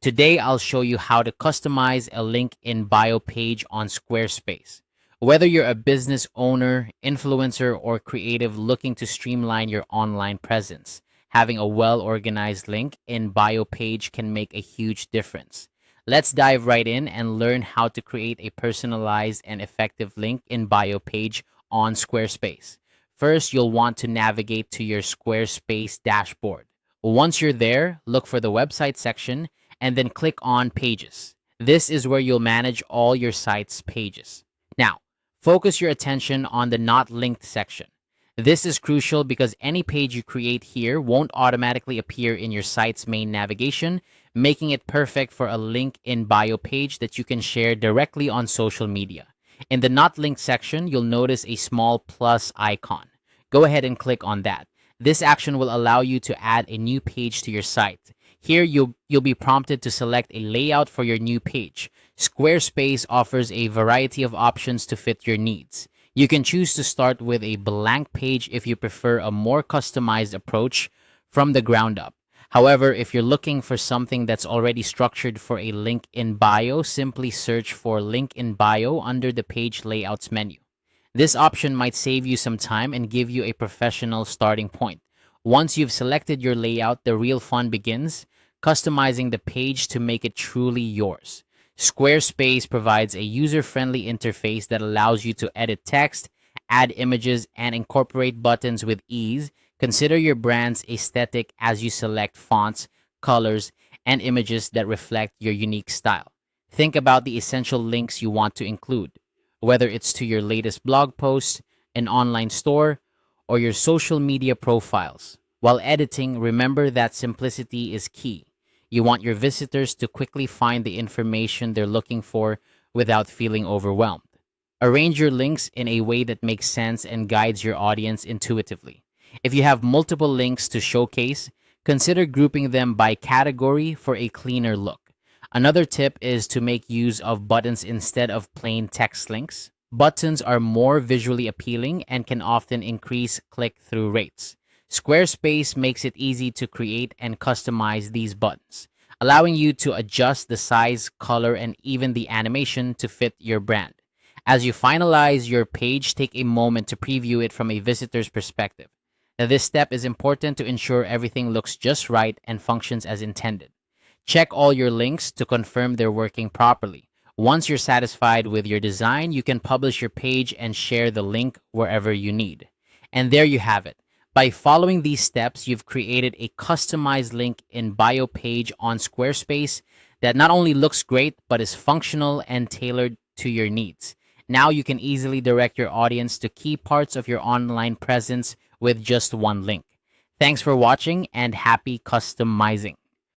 Today, I'll show you how to customize a link in bio page on Squarespace. Whether you're a business owner, influencer, or creative looking to streamline your online presence, having a well organized link in bio page can make a huge difference. Let's dive right in and learn how to create a personalized and effective link in bio page on Squarespace. First, you'll want to navigate to your Squarespace dashboard. Once you're there, look for the website section and then click on Pages. This is where you'll manage all your site's pages. Now, focus your attention on the Not Linked section. This is crucial because any page you create here won't automatically appear in your site's main navigation, making it perfect for a link in bio page that you can share directly on social media. In the Not Linked section, you'll notice a small plus icon. Go ahead and click on that. This action will allow you to add a new page to your site. Here, you'll be prompted to select a layout for your new page. Squarespace offers a variety of options to fit your needs. You can choose to start with a blank page if you prefer a more customized approach from the ground up. However, if you're looking for something that's already structured for a link in bio, simply search for link in bio under the page layouts menu. This option might save you some time and give you a professional starting point. Once you've selected your layout, the real fun begins, customizing the page to make it truly yours. Squarespace provides a user-friendly interface that allows you to edit text, add images, and incorporate buttons with ease. Consider your brand's aesthetic as you select fonts, colors, and images that reflect your unique style. Think about the essential links you want to include, whether it's to your latest blog post, an online store, or your social media profiles. While editing, remember that simplicity is key. You want your visitors to quickly find the information they're looking for without feeling overwhelmed. Arrange your links in a way that makes sense and guides your audience intuitively. If you have multiple links to showcase, consider grouping them by category for a cleaner look. Another tip is to make use of buttons instead of plain text links. Buttons are more visually appealing and can often increase click-through rates. Squarespace makes it easy to create and customize these buttons, allowing you to adjust the size, color, and even the animation to fit your brand. As you finalize your page, take a moment to preview it from a visitor's perspective. Now, this step is important to ensure everything looks just right and functions as intended. Check all your links to confirm they're working properly. Once you're satisfied with your design, you can publish your page and share the link wherever you need. And there you have it. By following these steps, you've created a customized link in bio page on Squarespace that not only looks great, but is functional and tailored to your needs. Now you can easily direct your audience to key parts of your online presence with just one link. Thanks for watching and happy customizing.